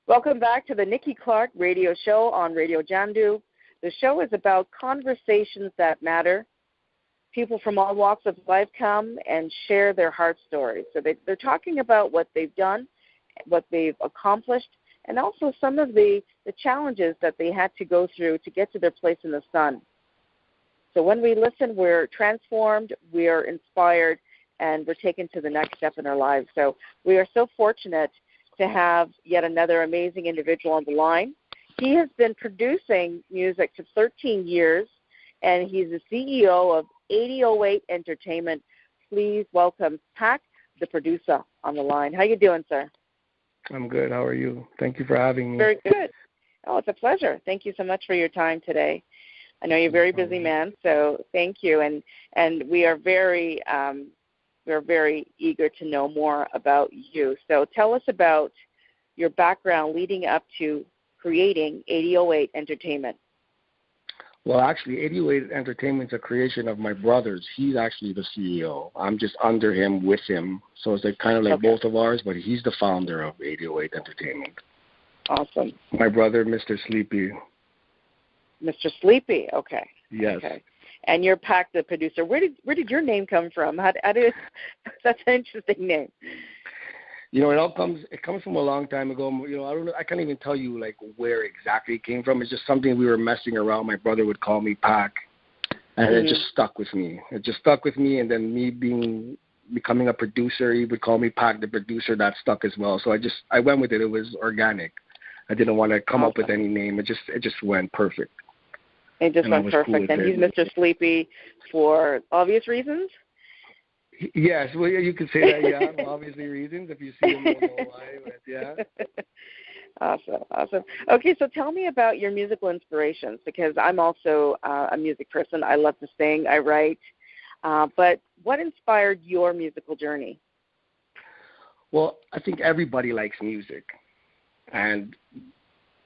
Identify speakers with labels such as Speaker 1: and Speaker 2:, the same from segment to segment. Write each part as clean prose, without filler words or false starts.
Speaker 1: Welcome back to the Nikki Clarke Radio Show on Radio Jandu. The show is about conversations that matter. People from all walks of life come and share their heart stories. So they're talking about what they've done, what they've accomplished, and also some of the challenges that they had to go through to get to their place in the sun. So when we listen, we're transformed, we are inspired, and we're taken to the next step in our lives. So we are so fortunate to have yet another amazing individual on the line. He has been producing music for 13 years, and he's the CEO of 8008 Entertainment. Please welcome Pac, the producer, on the line. How you doing, sir?
Speaker 2: I'm good. How are you? Thank you for having me.
Speaker 1: Very good. Oh, it's a pleasure. Thank you so much for your time today. I know you're a very busy man, so thank you. And we are very eager to know more about you. So tell us about your background leading up to creating 8008 Entertainment.
Speaker 2: Well, actually, 8008 Entertainment is a creation of my brother's. He's actually the CEO. I'm just under him, with him. So it's like kind of like both of ours, but he's the founder of 8008 Entertainment.
Speaker 1: Awesome.
Speaker 2: My brother, Mr. Sleepy.
Speaker 1: Mr. Sleepy, okay.
Speaker 2: Yes.
Speaker 1: Okay. And you're Pac, the producer. Where did your name come from? How did that's an interesting name.
Speaker 2: You know, it comes from a long time ago. You know, I can't even tell you like where exactly it came from. It's just something we were messing around. My brother would call me Pac, and it just stuck with me. And then me becoming a producer, he would call me Pac, the producer. That stuck as well. So I went with it. It was organic. I didn't want to come up with any name. It just went perfect.
Speaker 1: It just went perfect. And he's Mr. Sleepy for obvious reasons?
Speaker 2: Yes, well, you could say that, yeah, for obviously reasons. If you see him, you'll know why, but yeah.
Speaker 1: Awesome. Okay, so tell me about your musical inspirations, because I'm also a music person. I love to sing, I write. But what inspired your musical journey?
Speaker 2: Well, I think everybody likes music. And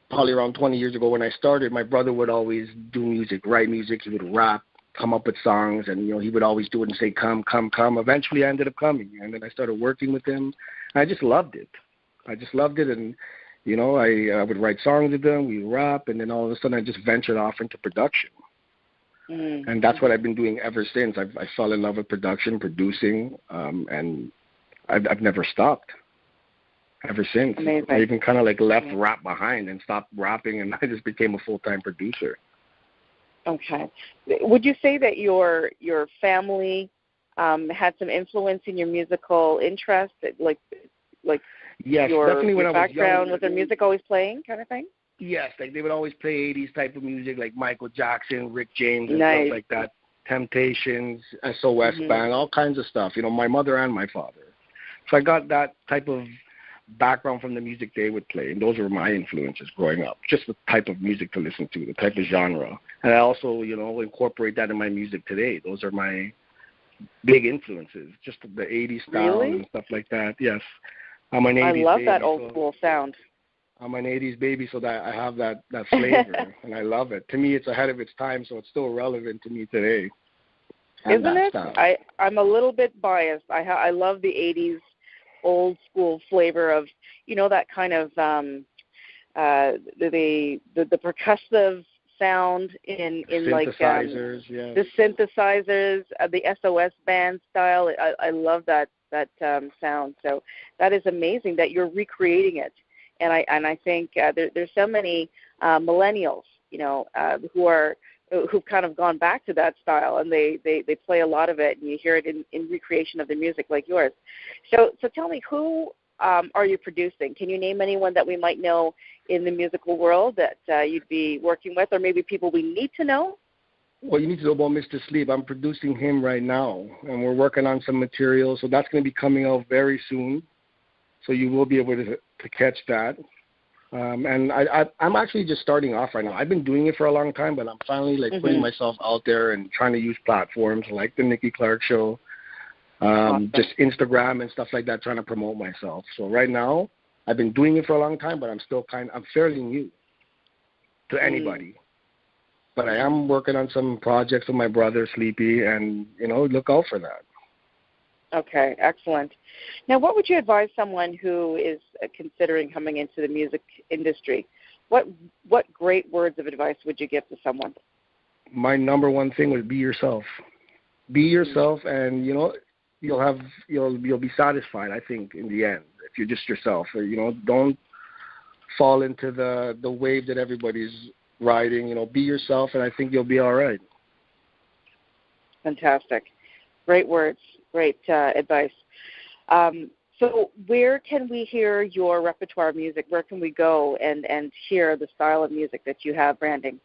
Speaker 2: probably around 20 years ago when I started, my brother would always do music, write music. He would rap, come up with songs, and, you know, he would always do it and say, come. Eventually I ended up coming, and then I started working with him. I just loved it. And, you know, I would write songs with him, we rap, and then all of a sudden I just ventured off into production. And that's what I've been doing ever since. I fell in love with production, producing, and I've never stopped ever since.
Speaker 1: Amazing.
Speaker 2: I even kind of like left rap behind and stopped rapping, and I just became a full-time producer.
Speaker 1: Okay. Would you say that your family had some influence in your musical interest, like
Speaker 2: yes,
Speaker 1: your
Speaker 2: definitely when
Speaker 1: your
Speaker 2: I was
Speaker 1: background?
Speaker 2: young,
Speaker 1: Was their music always playing, kind of thing?
Speaker 2: Yes, like they would always play 80s type of music, like Michael Jackson, Rick James, and
Speaker 1: Nice.
Speaker 2: stuff like that. Temptations, SOS Band, all kinds of stuff. You know, my mother and my father. So I got that type of background from the music they would play, and those were my influences growing up, just the type of music to listen to, the type of genre. And I also, you know, incorporate that in my music today. Those are my big influences, just the 80s style and stuff like that. Yes. I'm an 80s baby.
Speaker 1: I love that old school sound.
Speaker 2: I'm an 80s baby, so that I have that flavor, and I love it. To me, it's ahead of its time, so it's still relevant to me today.
Speaker 1: Isn't it? I'm a little bit biased. I love the 80s old school flavor of, you know, that kind of the percussive sound in like the synthesizers, the SOS band style. I love that sound. So that is amazing that you're recreating it. And I think there's so many millennials, you know, who've kind of gone back to that style, and they play a lot of it, and you hear it in recreation of the music like yours. So tell me, who are you producing? Can you name anyone that we might know in the musical world that you'd be working with, or maybe people we need to know?
Speaker 2: Well, you need to know about Mr. Sleep. I'm producing him right now, and we're working on some material, so that's going to be coming out very soon. So you will be able to catch that. And I'm actually just starting off right now. I've been doing it for a long time, but I'm finally putting myself out there and trying to use platforms like the Nikki Clarke Show, just Instagram and stuff like that, trying to promote myself. So right now, I've been doing it for a long time, but I'm fairly new to anybody. But I am working on some projects with my brother Sleepy, and, you know, look out for that.
Speaker 1: Okay, excellent. Now, what would you advise someone who is considering coming into the music industry? What great words of advice would you give to someone?
Speaker 2: My number one thing would be yourself. Be yourself, and you'll be satisfied. I think in the end, if you're just yourself, don't fall into the wave that everybody's riding. Be yourself, and I think you'll be all right.
Speaker 1: Fantastic, great words, great advice. So where can we hear your repertoire of music? Where can we go and hear the style of music that you have, Branding?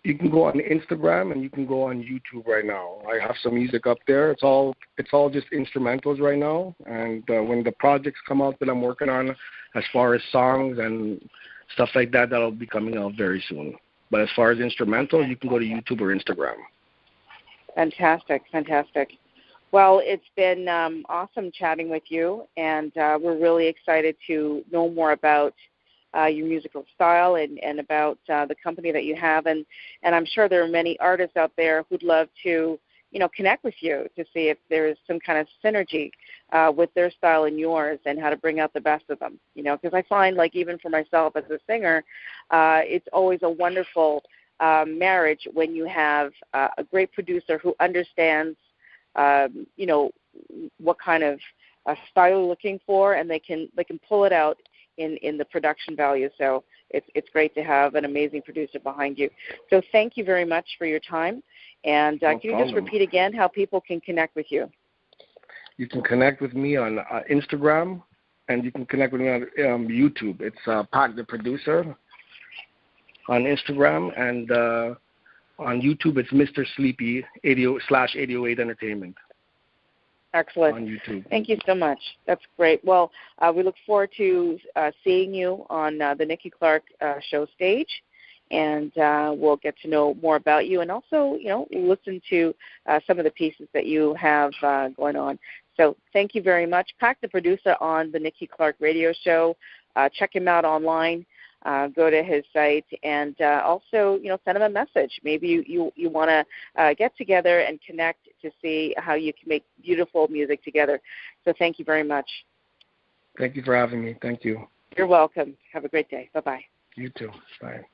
Speaker 2: You can go on Instagram and you can go on YouTube right now. I have some music up there. It's all just instrumentals right now. And when the projects come out that I'm working on, as far as songs and stuff like that, that'll be coming out very soon. But as far as instrumental, you can go to YouTube or Instagram. Fantastic.
Speaker 1: Well, it's been awesome chatting with you, and we're really excited to know more about your musical style and about the company that you have. And I'm sure there are many artists out there who'd love to, connect with you to see if there's some kind of synergy with their style and yours and how to bring out the best of them, because I find, like, even for myself as a singer, it's always a wonderful marriage when you have a great producer who understands what kind of style you're looking for, and they can pull it out in the production value. So it's great to have an amazing producer behind you. So thank you very much for your time. And can you just repeat again how people can connect with you?
Speaker 2: You can connect with me on Instagram, and you can connect with me on YouTube. It's Pac the Producer on Instagram, and on YouTube it's Mr. Sleepy /808 Entertainment.
Speaker 1: Excellent.
Speaker 2: On YouTube.
Speaker 1: Thank you so much. That's great. Well, we look forward to seeing you on the Nikki Clarke show stage, and we'll get to know more about you, and also, listen to some of the pieces that you have going on. So thank you very much. Pac the Producer on the Nikki Clarke Radio Show. Check him out online. Go to his site, and also, send him a message. Maybe you want to get together and connect to see how you can make beautiful music together. So thank you very much.
Speaker 2: Thank you for having me. Thank you.
Speaker 1: You're welcome. Have a great day. Bye-bye.
Speaker 2: You too. Bye.